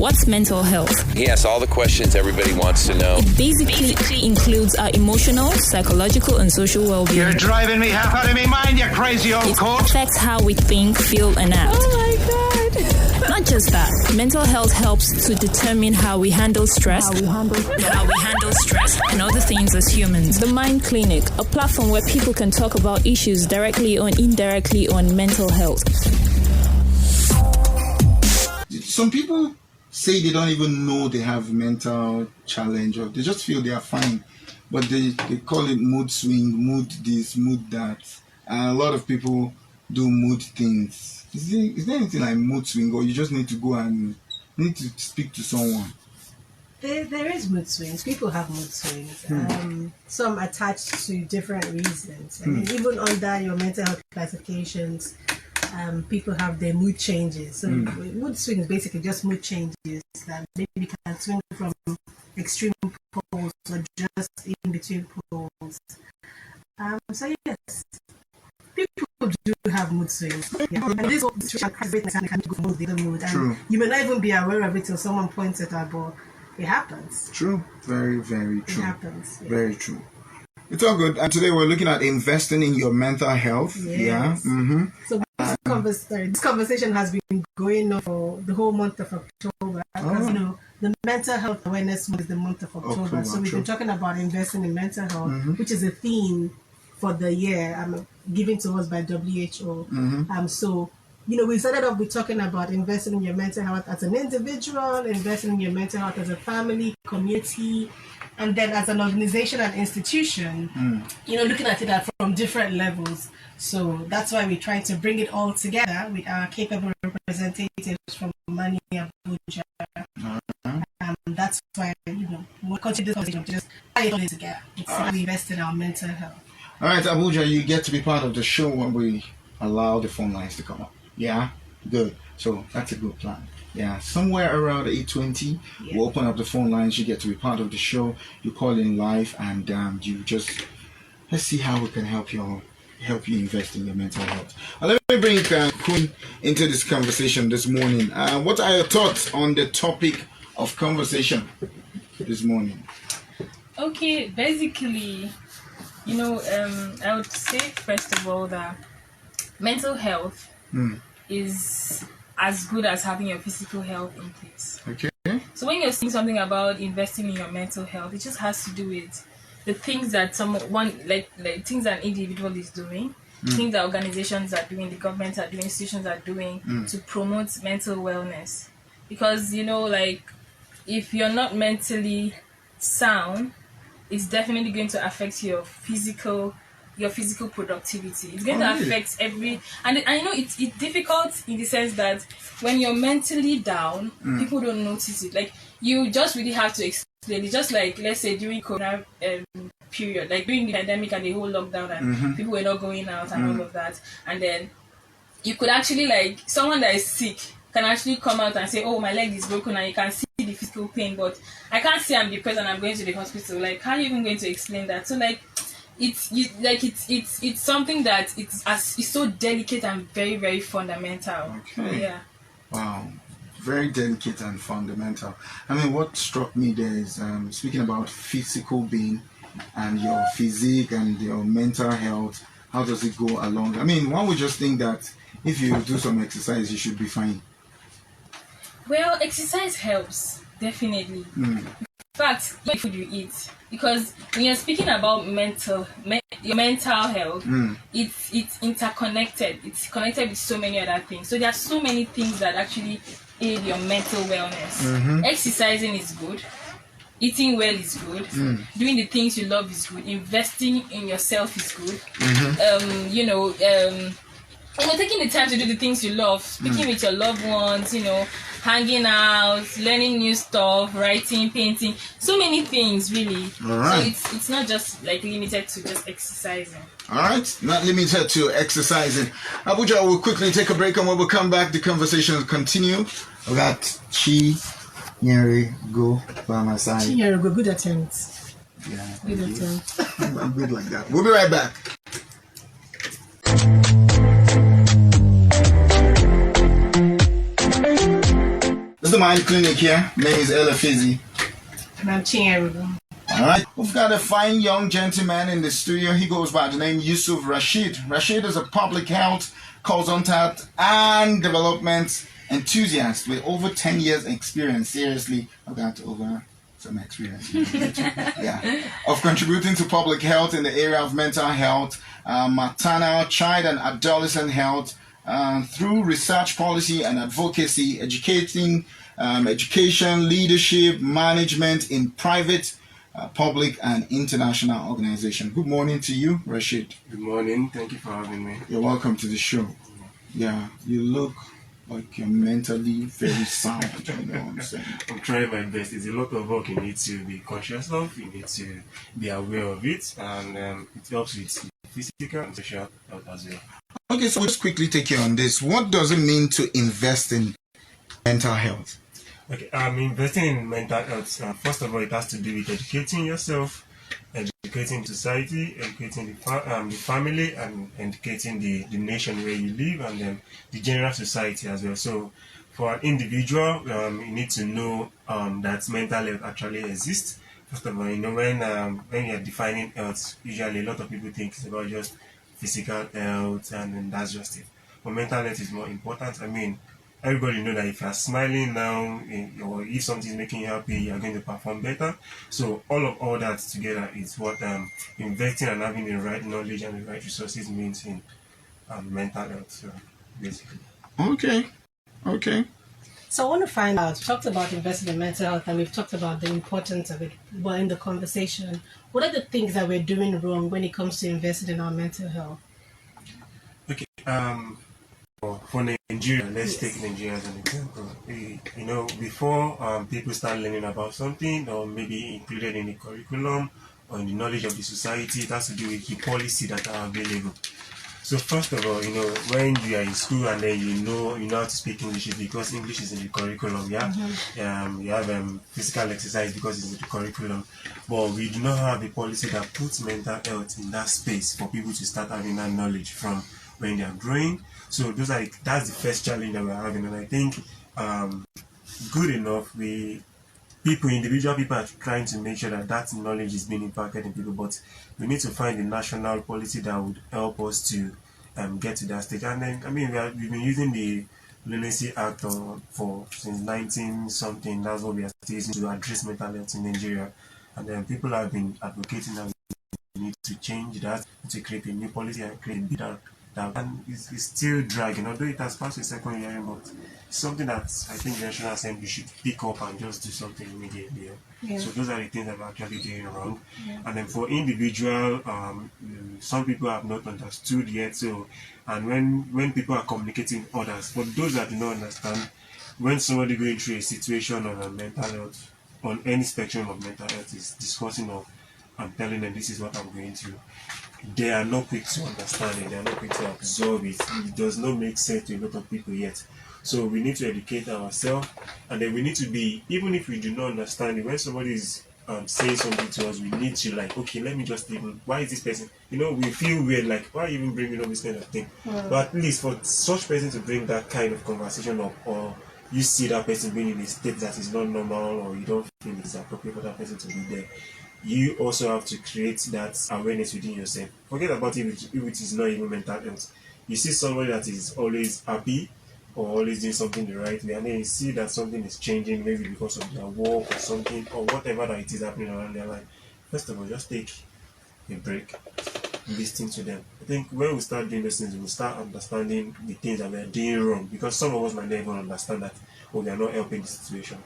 What's mental health? He asks all the questions everybody wants to know. It basically includes our emotional, psychological, and social well-being. You're driving me half out of my mind, you crazy old coat. It affects how we think, feel, and act. Oh my God. Not just that, mental health helps to determine how we handle stress, and other things as humans. The Mind Clinic, a platform where people can talk about issues directly or indirectly on mental health. Some people say they don't even know they have mental challenge, or they just feel they are fine, but they call it mood swing, mood this, mood that. And a lot of people do mood things. Is there anything like mood swing, or you just need to go and need to speak to someone? There is mood swings. People have mood swings. Some attached to different reasons. I mean, even under your mental health classifications, people have their mood changes. So mood swings basically just mood changes that maybe can swing from extreme poles or just in between poles. So yes, people do have mood swings. Yeah. And this can go from the other mood. And you may not even be aware of it till someone points it out, but it happens. True. Very, very true. It happens. Yeah. Very true. It's all good. And today we're looking at investing in your mental health. Yes. Yeah. Mm-hmm. So this conversation has been going on for the whole month of October. Because, the Mental Health Awareness Month is the month of October. So we've been talking about investing in mental health, which is a theme for the year given to us by WHO. So, we started off with talking about investing in your mental health as an individual, investing in your mental health as a family, community, and then as an organization and institution, looking at it from different levels. So that's why we're trying to bring it all together with our capable representatives from Mani Abuja. That's why, we'll continue this conversation, just tie it all together. It's how we invest in our mental health. All right, Abuja, you get to be part of the show when we allow the phone lines to come up. Yeah? Good. So that's a good plan. Yeah, somewhere around 8:20, we'll open up the phone lines. You get to be part of the show. You call in live, and let's see how we can help you invest in your mental health. Let me bring Queen into this conversation this morning. What are your thoughts on the topic of conversation this morning? Okay, basically, I would say first of all that mental health is as good as having your physical health in place. Okay. So when you're saying something about investing in your mental health, it just has to do with the things that things that an individual is doing, things that organizations are doing, the government are doing, institutions are doing to promote mental wellness. Because if you're not mentally sound, it's definitely going to affect your physical productivity. It's going to affect and I know it's difficult in the sense that when you're mentally down, people don't notice it. You just really have to explain it. Just let's say during Corona period, during the pandemic and the whole lockdown, and people were not going out and all of that, and then you could actually someone that is sick can actually come out and say, oh, my leg is broken, and you can see the physical pain, but I can't say I'm depressed and I'm going to the hospital. How are you even going to explain that? So it's something that it's so delicate and very, very fundamental. Okay. Yeah. Wow. Very delicate and fundamental. I mean, what struck me there is speaking about physical being and your physique and your mental health. How does it go along? I mean, one would just think that if you do some exercise, you should be fine. Well, exercise helps, definitely. In fact, what food you eat, because when you're speaking about your mental health, it's interconnected. It's connected with so many other things. So there are so many things that actually aid your mental wellness. Exercising is good. Eating well is good. Doing the things you love is good. Investing in yourself is good. Taking the time to do the things you love, speaking with your loved ones, hanging out, learning new stuff, writing, painting, so many things really. All right. So it's not just limited to just exercising. All right, not limited to exercising. Abuja will quickly take a break, and when we come back, the conversation will continue. We got Chinyere Go by my side. Chinyere Go, good attempt. Yeah, good attempt. I'm good like that. We'll be right back. This is the Mind Clinic here. My name is Ella Fizzy. And I'm Chinyerugo. Alright, we've got a fine young gentleman in the studio. He goes by the name Yusuf Rashid. Rashid is a public health, consultant, and development enthusiast with over 10 years experience. Seriously, I've got over some experience. Yeah, of contributing to public health in the area of mental health, maternal, child, and adolescent health through research, policy, and advocacy, education, leadership, management in private, public, and international organizations. Good morning to you, Rashid. Good morning. Thank you for having me. You're welcome to the show. Yeah, you look like you're mentally very sound. You know what I'm saying? I'm trying my best. It's a lot of work you need to be conscious of. You need to be aware of it, and it helps with physical and social health as well. Okay, so we'll just quickly take you on this. What does it mean to invest in mental health? Okay, investing in mental health. First of all, it has to do with educating yourself, educating society, educating the family, and educating the nation where you live, and then the general society as well. So, for an individual, you need to know that mental health actually exists. First of all, you know when you're defining health, usually a lot of people think it's about just physical health, and then that's just it. But mental health is more important. I mean, everybody know that if you're smiling now, or if something is making you happy, you're going to perform better. So all that together is what investing and having the right knowledge and the right resources means in mental health. So basically. Okay. So I want to find out, we talked about investing in mental health and we've talked about the importance of it, but in the conversation, what are the things that we're doing wrong when it comes to investing in our mental health? Okay, for Nigeria, let's take Nigeria as an example. Before people start learning about something, or maybe included in the curriculum or in the knowledge of the society, it has to do with the policy that are available. So first of all, when you are in school and then you know how to speak English, because English is in the curriculum, yeah. You have physical exercise because it's in the curriculum, but we do not have a policy that puts mental health in that space for people to start having that knowledge from when they are growing. So that's the first challenge that we're having, and I think good enough individual people are trying to make sure that knowledge is being impacted in people, but we need to find a national policy that would help us to get to that stage. And then, we've been using the Lunacy Act since 19 something. That's what we are using to address mental health in Nigeria. And then people have been advocating that we need to change that, to create a new policy and create a bidder. And it's still dragging, although it has passed a second hearing, but it's something that I think the National Assembly should pick up and just do something immediately. Yeah. So those are the things that we're actually doing wrong. Yeah. And then for individual, some people have not understood yet. So, and when people are communicating with others, for those that do not understand, when somebody going through a situation of mental health, on any spectrum of mental health, is discussing of, I'm telling them this is what I'm going through, they are not quick to understand it, they are not quick to absorb it. It does not make sense to a lot of people yet. So we need to educate ourselves, and then we need to be, even if we do not understand it, when somebody is saying something to us, we need to okay, let me just why is this person, we feel weird, why even bringing up this kind of thing? But at least for such person to bring that kind of conversation up, or you see that person being in a state that is not normal, or you don't feel it's appropriate for that person to be there, you also have to create that awareness within yourself. Forget about if it is not even mental health. You see somebody that is always happy or always doing something the right way, and then you see that something is changing, maybe because of their work or something, or whatever that it is happening around their life. First of all, just take a break, listen to them. I think when we start doing those things, we will start understanding the things that we are doing wrong, because some of us might never understand that, we are not helping the situation.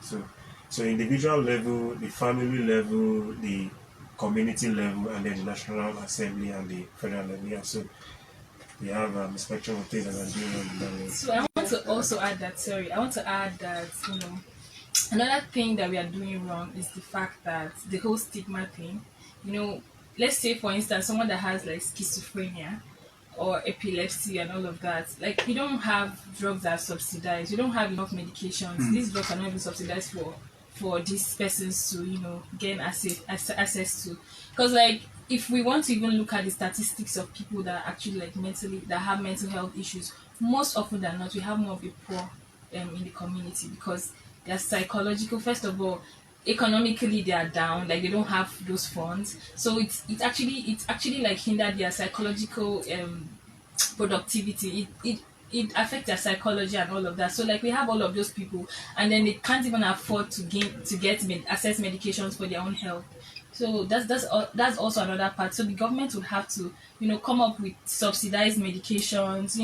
So individual level, the family level, the community level, and then the National Assembly and the federal level. Yeah, so we have a spectrum of things that are doing on the level. So I want to also add that, another thing that we are doing wrong is the fact that the whole stigma thing, let's say for instance, someone that has schizophrenia or epilepsy and all of that, you don't have drugs that are subsidized, you don't have enough medications. These drugs are not even subsidized for these persons to gain access to, because if we want to even look at the statistics of people that are actually that have mental health issues, most often than not we have more of the poor in the community, because their psychological, first of all, economically they are down, like they don't have those funds, so it's actually like hindered their psychological productivity. It affects their psychology and all of that. So like we have all of those people, and then they can't even afford to get access medications for their own health. So that's also another part. So the government would have to, come up with subsidized medications,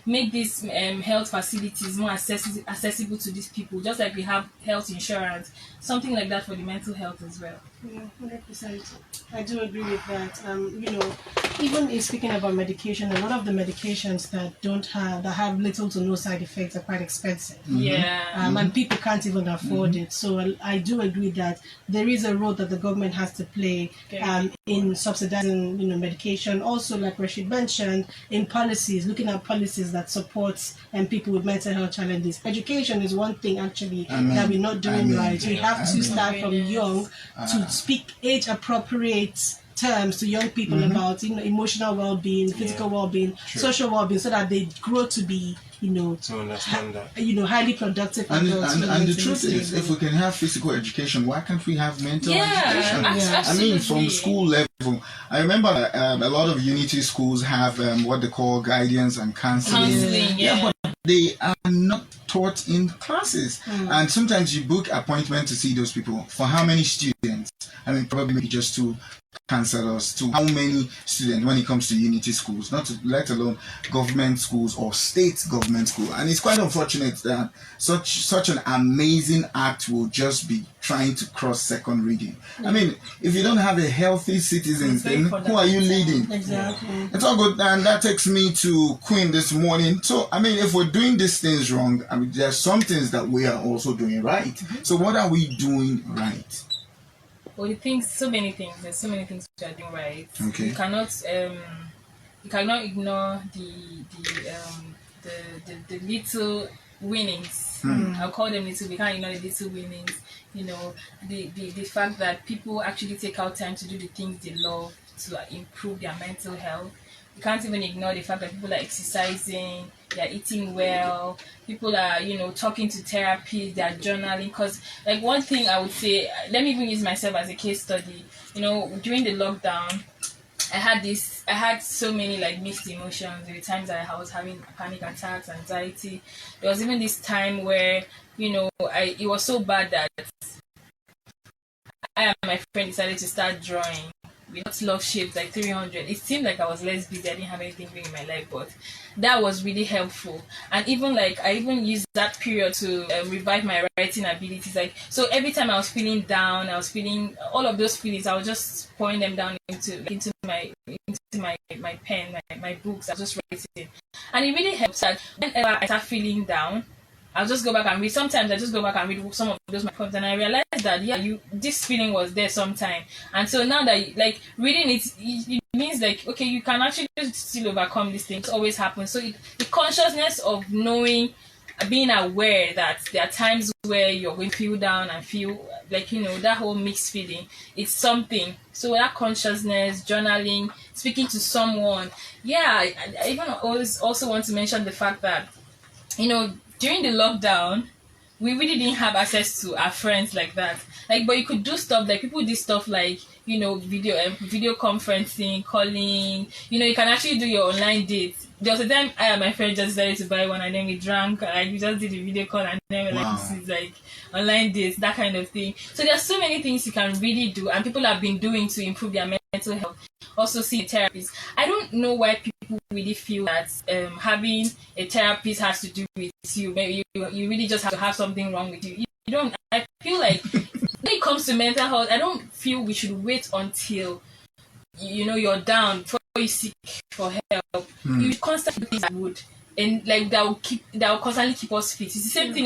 make these health facilities more accessible to these people, just like we have health insurance, something like that for the mental health as well. Yeah, 100%. I do agree with that. Even in speaking about medication, a lot of the medications that have little to no side effects are quite expensive. Yeah. And people can't even afford it. So I do agree that there is a role that the government has to play in subsidizing, medication. Also, like Rashid mentioned, in policies, looking at policies that supports people with mental health challenges. Education is one thing actually that we're not doing right. We have to start from young to speak age-appropriate terms to young people about emotional well-being, physical well-being, social well-being, so that they grow to be to understand that highly productive adults. And the truth is, if we can have physical education, why can't we have mental education? I mean, from school level, I remember a lot of Unity schools have what they call guidance and counseling. But they are not taught in classes. And sometimes you book appointment to see those people. For how many students? I mean, probably maybe just 2 counselors. To how many students when it comes to Unity schools, not to, let alone government schools or state government school. And it's quite unfortunate that such an amazing act will just be trying to cross second reading. I mean, if you don't have a healthy citizens, then who are you leading? Exactly. It's all good. And that takes me to Queen this morning. So, I mean, if we're doing these things wrong, I mean, there's some things that we are also doing right. So what are we doing right? Well, so many things. There's so many things we are doing right. Okay. You cannot ignore the little winnings. I'll call them little. We can't ignore the little winnings. The fact that people actually take out time to do the things they love to improve their mental health. You can't even ignore the fact that people are exercising, they're eating well, people are, talking to therapists, they're journaling. Because, like, one thing I would say, let me even use myself as a case study. During the lockdown, I had so many, like, mixed emotions. There were times that I was having panic attacks, anxiety. There was even this time where, it was so bad that I and my friend decided to start drawing. We got love shapes like 300. It seemed like I was less busy. I didn't have anything doing in my life, but that was really helpful. And even I used that period to revive my writing abilities. Like, so every time I was feeling down, I was feeling all of those feelings. I was just pouring them down into my pen, my books. I was just writing, and it really helps. That whenever I start feeling down, I'll just go back and read. Sometimes I just go back and read some of those my poems, and I realized that this feeling was there sometime. And so now that reading it means okay, you can actually still overcome these things. It always happens. So the consciousness of knowing, being aware that there are times where you're going to feel down and feel that whole mixed feeling. It's something. So that consciousness, journaling, speaking to someone. Yeah, I even always also want to mention the fact that during the lockdown, we really didn't have access to our friends like that. But you could do stuff, people did stuff video conferencing, calling. You can actually do your online dates. There was a time I and my friend just decided to buy one, and then we drank, we just did a video call, and then this is online dates, that kind of thing. So there are so many things you can really do, and people have been doing to improve their mental health. Also see a therapist. I don't know why people really feel that having a therapist has to do with you. Maybe you really just have to have something wrong with you. You don't. I feel like when it comes to mental health, I don't feel we should wait until you're down before you seek for help. You constantly do things that would, and that will constantly keep us fit. It's the same thing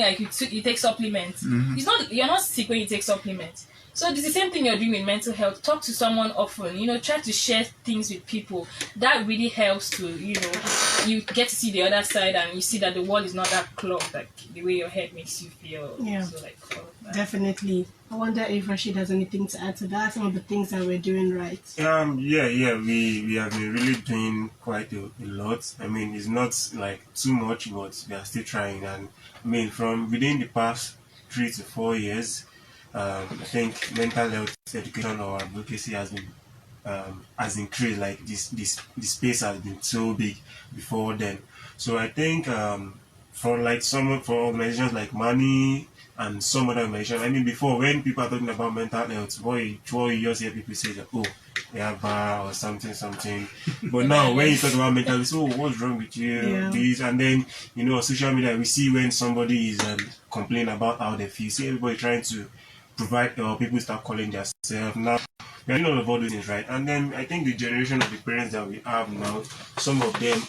you take supplements. You're not sick when you take supplements. So it's the same thing you're doing with mental health. Talk to someone often. Try to share things with people. That really helps to, you get to see the other side, and you see that the world is not that clogged, the way your head makes you feel. Yeah, so all of that. Definitely. I wonder if Rashid has anything to add to that. Some of the things that we're doing right. Yeah. We have been really doing quite a lot. I mean, it's not too much, but we are still trying. And I mean, from within the past 3 to 4 years, I think mental health education or advocacy has increased. Like this the space has been so big before then. So I think for organizations like Money and some other organizations, I mean before when people are talking about mental health, boy you just hear people say that, oh, they have bar or something. But now when you talk about mental health, oh, what's wrong with you? Yeah. This, and then on social media we see when somebody is complaining about how they feel. See everybody trying to provide, people start calling themselves now. We are doing all those things, right? And then I think the generation of the parents that we have now, some of them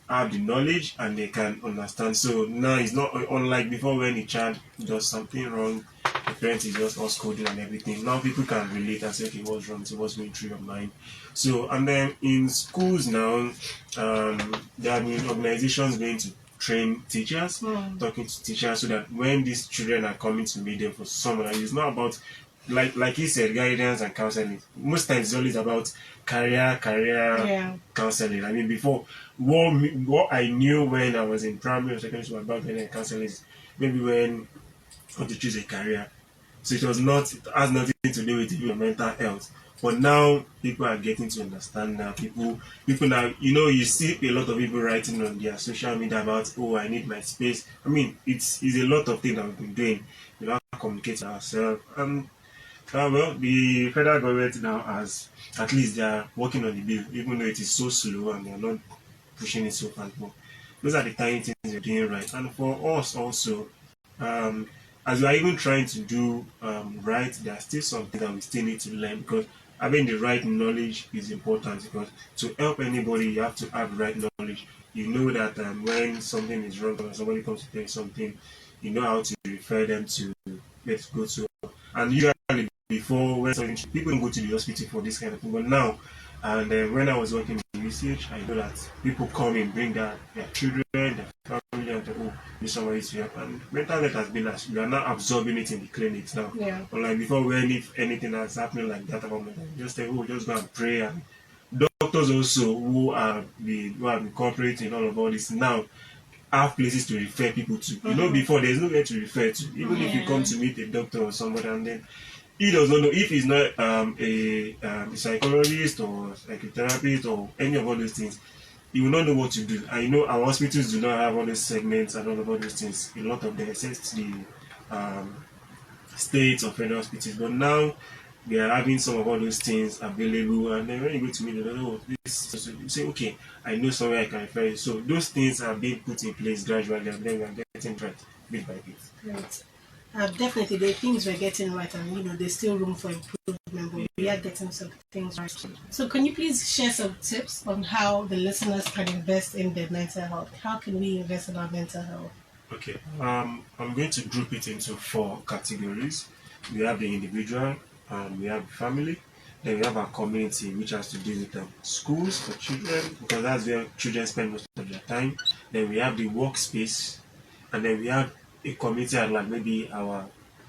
have the knowledge and they can understand. So now it's not unlike before when a child does something wrong, the parents is just all scolding and everything. Now people can relate and say, okay, what's wrong? So what's going through your mind? So, and then in schools now, there have been organizations going to train teachers, talking to teachers, so that when these children are coming to meet them for summer, it's not about, like he said, guidance and counseling. Most times it's always about career counseling. I mean, before, what I knew when I was in primary or secondary school about career counseling is maybe when I want to choose a career. So it has nothing to do with your mental health. But now people are getting to understand now. People now, you see a lot of people writing on their social media about, oh, I need my space. I mean, it's a lot of things that we've been doing without communicating ourselves. And well, the federal government now has, at least they are working on the bill, even though it is so slow and they are not pushing it so fast. But those are the tiny things they're doing right. And for us also, as we are even trying to do right, there are still something that we still need to learn, because having the right knowledge is important, because to help anybody you have to have the right knowledge. You know that when something is wrong or somebody comes to tell you something, you know how to refer them to let's go to. And usually before, when people don't go to the hospital for this kind of thing, but now, and when I was working in research, I know that people come and bring their children, their family, and oh, this somebody to help. And mental health has been, we are now absorbing it in the clinics now. Yeah. Unlike before, when if anything has happened like that about mental health, just say, oh, just go and pray. And doctors also who have been cooperating all of all this now have places to refer people to. Before there's nowhere to refer to. Even if you come to meet a doctor or somebody, and then he does not know if he's not a psychologist or psychotherapist or any of all those things. He will not know what to do. I know our hospitals do not have all those segments and all of all those things. A lot of them, except the states or federal hospitals. But now they are having some of all those things available. And then when you go to me, they know this. You say, okay, I know somewhere I can refer you. So those things are being put in place gradually, and then we are getting right bit by bit. Right. Definitely, the things we're getting right, and there's still room for improvement, but we are getting some things right. So, can you please share some tips on how the listeners can invest in their mental health? How can we invest in our mental health? Okay, I'm going to group it into 4 categories. We have the individual, we have the family, then we have our community, which has to do with schools for children, because that's where children spend most of their time. Then we have the workspace, and then we have a community at large, maybe our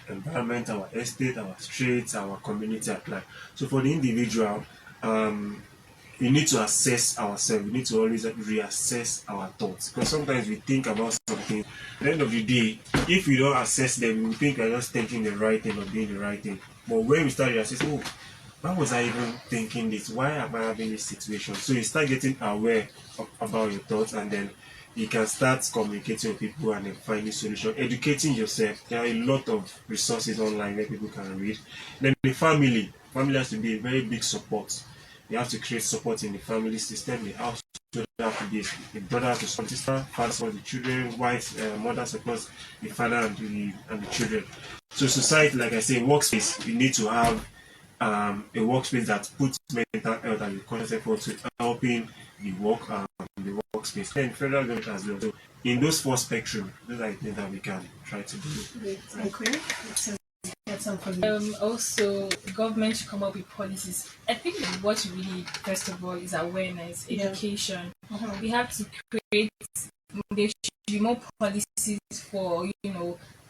environment, our estate, our streets, our community at large. So for the individual, we need to assess ourselves. We need to always reassess our thoughts, because sometimes we think about something. At the end of the day, if we don't assess them, we think we're just thinking the right thing or doing the right thing. But when we start reassessing, oh, why was I even thinking this? Why am I having this situation? So you start getting aware about your thoughts, and then you can start communicating with people and then finding solution, educating yourself. There are a lot of resources online where people can read. Then the family has to be a very big support. You have to create support in the family system. The house have to be a brother to some sister, father for the children, wife, mother supports the father and the children. So society, like I say, workspace, you need to have a workspace that puts mental health and the conscious effort to helping the workspace. Then federal government as well. So in those 4 spectrum, those are the things that we can try to do. Also, government should come up with policies. I think what we need, first of all, is awareness, education. We have to create, there should be more policies for,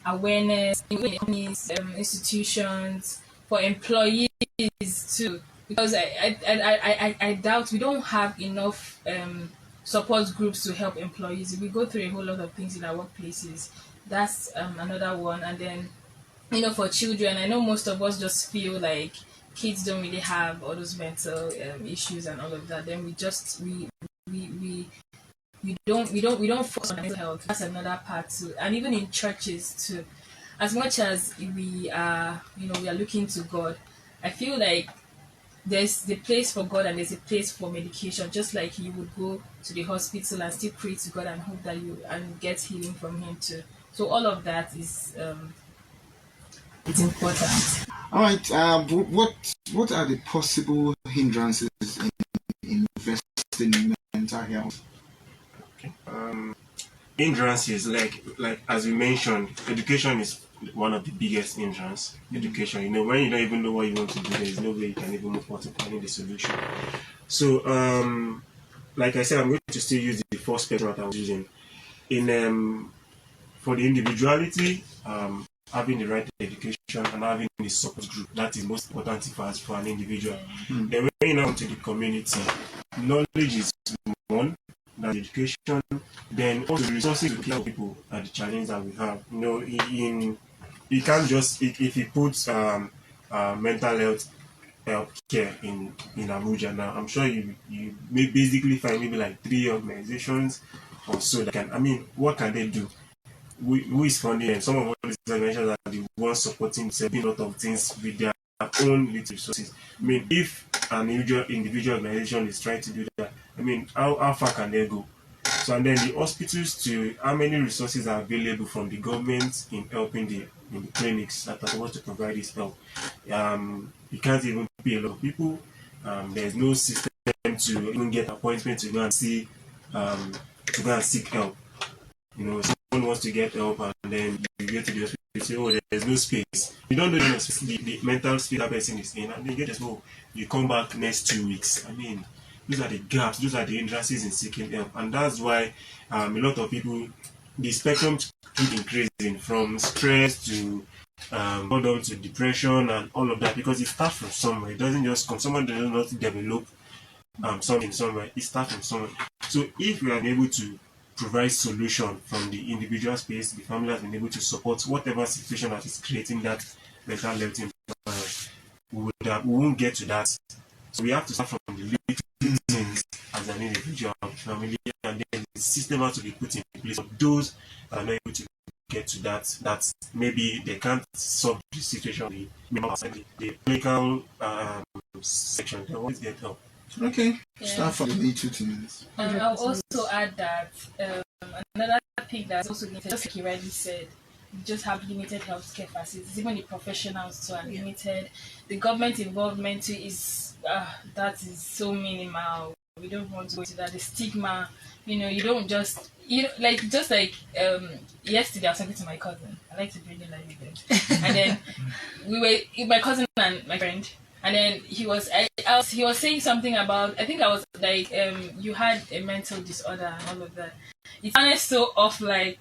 awareness in companies, institutions, for employees too. Because I doubt we don't have enough support groups to help employees. We go through a whole lot of things in our workplaces. That's another one. And then for children, I know most of us just feel like kids don't really have all those mental issues and all of that. Then we don't focus on mental health. That's another part too. And even in churches too, as much as we are looking to God, I feel like there's the place for God and there's a place for medication. Just like you would go to the hospital and still pray to God and hope that you and get healing from Him too. So all of that is it's important. All right. What are the possible hindrances in investing in mental health? Hindrances, like as we mentioned, education is one of the biggest hindrance. Education, when you don't even know what you want to do, there is no way you can even move forward to finding the solution. So, like I said, I'm going to still use the first spectrum that I was using. For the individuality, having the right education and having the support group, that is most important for an individual. Then when you now to the community, knowledge is one, that education, then also the resources to care for people are the challenge that we have. You can't just, if you put mental health care in Abuja now, I'm sure you may basically find maybe like 3 organizations or so that can, what can they do? Who is funding them? Some of these organizations are the ones supporting a lot of things with their own little resources. If an individual organization is trying to do that, how far can they go? So, and then the hospitals too, how many resources are available from the government in helping in the clinics that are supposed to provide this help? You can't even pay a lot of people. There's no system to even get appointments to go and see, to go and seek help. Someone wants to get help and then you get to the hospital, you say, oh, there's no space. You don't know the mental space that person is in, and then you get to you come back next 2 weeks. Those are the gaps, those are the hindrances in seeking help. And that's why a lot of people, the spectrum keep increasing from stress to boredom to depression and all of that, because it starts from somewhere. It doesn't just come. Someone does not develop something somewhere. It starts from somewhere. So if we are able to provide solution from the individual space, the family has been able to support whatever situation that is creating that mental health environment, we won't get to that. So we have to start from the little things as an individual, family, and then the system has to be put in place for those that are not able to get to that maybe they can't solve the situation. The clinical section, they always get help. Okay, start from the little things. And I'll also add that another thing that's also limited, just like you rightly said, we just have limited healthcare facilities. Even the professionals too are limited. The government involvement too is that is so minimal. We don't want to go to that. The stigma, you don't just yesterday I was talking to my cousin. I like to bring in like that. And then my cousin and my friend. And then he was saying something about, I think I was like, you had a mental disorder and all of that. It sounded so off, like,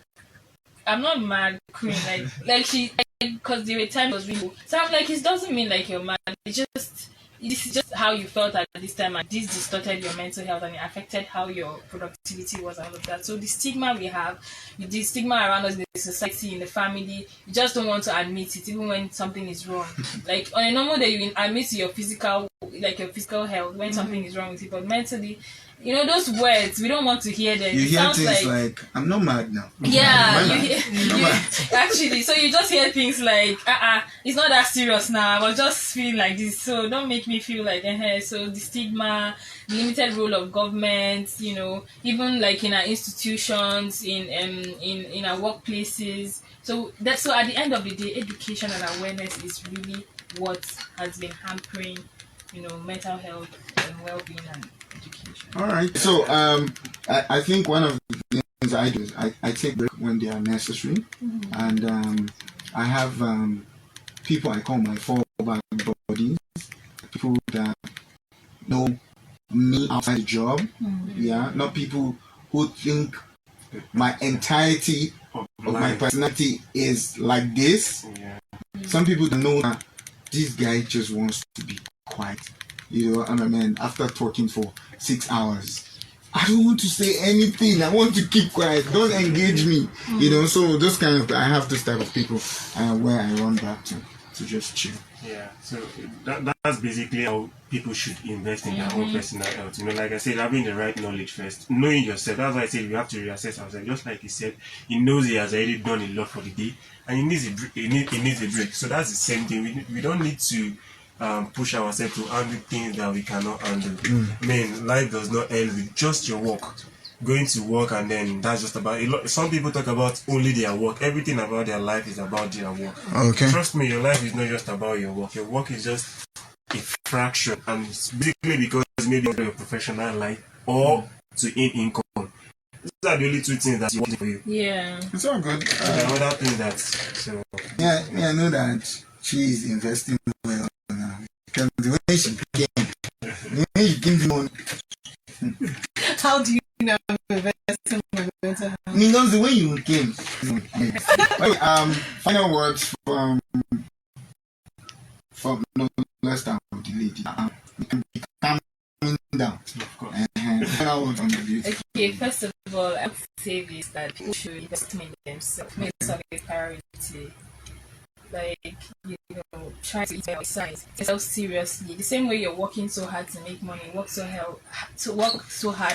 I'm not mad, queen, because the time was really. So I'm like, it doesn't mean like you're mad. This is just how you felt at this time, and this distorted your mental health and it affected how your productivity was and all of that. So the stigma we have, the stigma around us in the society, in the family, you just don't want to admit it, even when something is wrong. Like on a normal day, you admit to your physical health when something is wrong with you, but mentally, those words, we don't want to hear them. You hear things like, I'm not mad now. Yeah, actually, so you just hear things like, it's not that serious now, I was just feeling like this, so don't make me feel like, so the stigma, the limited role of government, even like in our institutions, in our workplaces. So at the end of the day, education and awareness is really what has been hampering, mental health and well-being and education. All right. So I think one of the things I do is I take breaks when they are necessary, and I have people I call my fallback buddies, people that know me outside the job. Not people who think my entirety of my personality is like this. Some people don't know that this guy just wants to be quiet. And after talking for 6 hours, I don't want to say anything. I want to keep quiet. Don't engage me. You know, so those kind of, I have this type of people where I run back to just chill. Yeah, so that's basically how people should invest in their own personal health. You know, like I said, having the right knowledge first, knowing yourself. That's why I said you have to reassess ourselves. Just like he said, he knows he has already done a lot for the day, and he needs a break. He needs a break. So that's the same thing. We don't need to push ourselves to handle things that we cannot handle. Man, life does not end with just your work. Going to work and then that's just about it. Some people talk about only their work. Everything about their life is about their work. Okay. Trust me, your life is not just about your work. Your work is just a fraction, and it's basically because maybe of your professional life or to earn income. These are the only two things that you want for you. Yeah. It's all good. There are other things that so. Yeah, I know that she is investing well now. Because the way she came to money. How do you know investing in mental health? I mean, that's the way you came. Okay, final words from no less than the lady. You can be calming down. Of course. And final words on the beauty. Okay, first of all, I would say this that people should invest in themselves, make yourself a priority. Like, you know, try to eat outside, take yourself seriously. The same way you're working so hard to make money, work so hard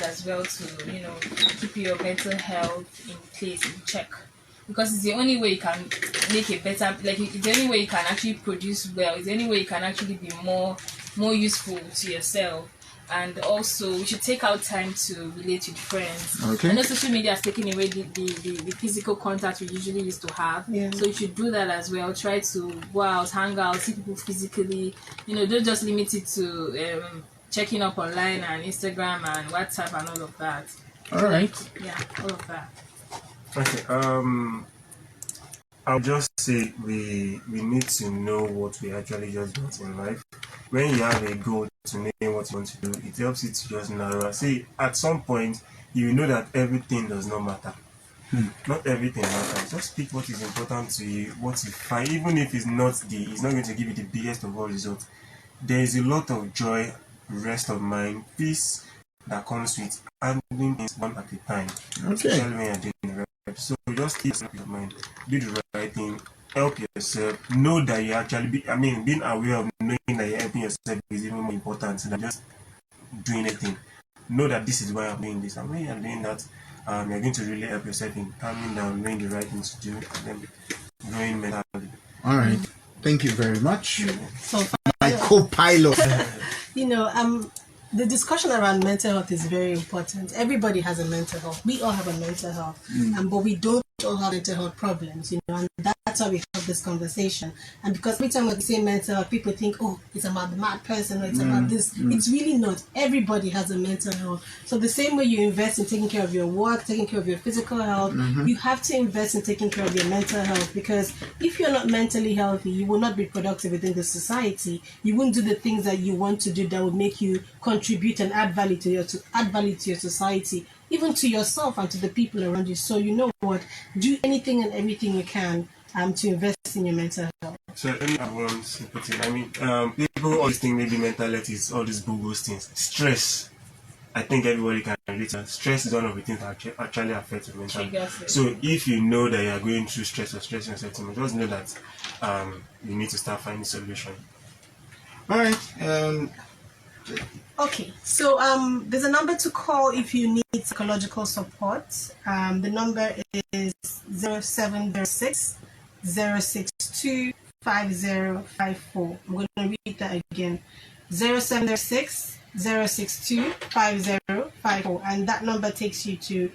as well to, you know, keep your mental health in place, in check. Because it's the only way you can make a better, like it's the only way you can actually produce well. It's the only way you can actually be more useful to yourself. And also, we should take out time to relate with friends. Okay. I know social media has taken away the physical contact we usually used to have. Yeah. So you should do that as well. Try to go out, hang out, see people physically. You know, don't just limit it to checking up online and Instagram and WhatsApp and all of that. All right. Yeah, all of that. Okay. I'll just say we need to know what we actually just want in life. When you have a goal to know what you want to do, it helps you to just narrow. See, at some point, you know that everything does not matter. Not everything matters. Just pick what is important to you, what you find, even if it's not going to give you the biggest of all results. There is a lot of joy, rest of mind, peace that comes with handling things one at a time. Okay. Especially when you're doing the right. So just keep your mind, do the right thing, help yourself, know that you actually being aware of knowing that you're helping yourself is even more important than just doing anything. Know that this is why I'm doing this, and when you're doing that, you're going to really help yourself in calming down, knowing the right things to do, and then growing mentally. All right. Thank you very much. So, My co-pilot. you know, the discussion around mental health is very important. Everybody has a mental health. We all have a mental health, but we don't all have mental health problems, you know, and that's why we have this conversation. And because every time we say mental health, people think, oh, it's about the mad person, or it's about this. It's really not. Everybody has a mental health. So the same way you invest in taking care of your work, taking care of your physical health, you have to invest in taking care of your mental health, because if you're not mentally healthy, you will not be productive within the society. You won't do the things that you want to do that would make you contribute and add value to your society, even to yourself and to the people around you. So you know what, do anything and everything you can to invest in your mental health. So let me add one simple thing. I mean, people always think maybe mental health is all these bogus things. Stress, I think everybody can relate to. Stress is one of the things that actually affects your mental health. So if you know that you are going through stress or stressing yourself too much, just know that you need to start finding solution. All right. Okay, so there's a number to call if you need psychological support. The number is 0706 062 5054. I'm going to read that again. 0706 062 5054. And that number takes you to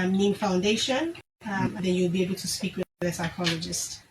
Neem Foundation, and then you'll be able to speak with a psychologist.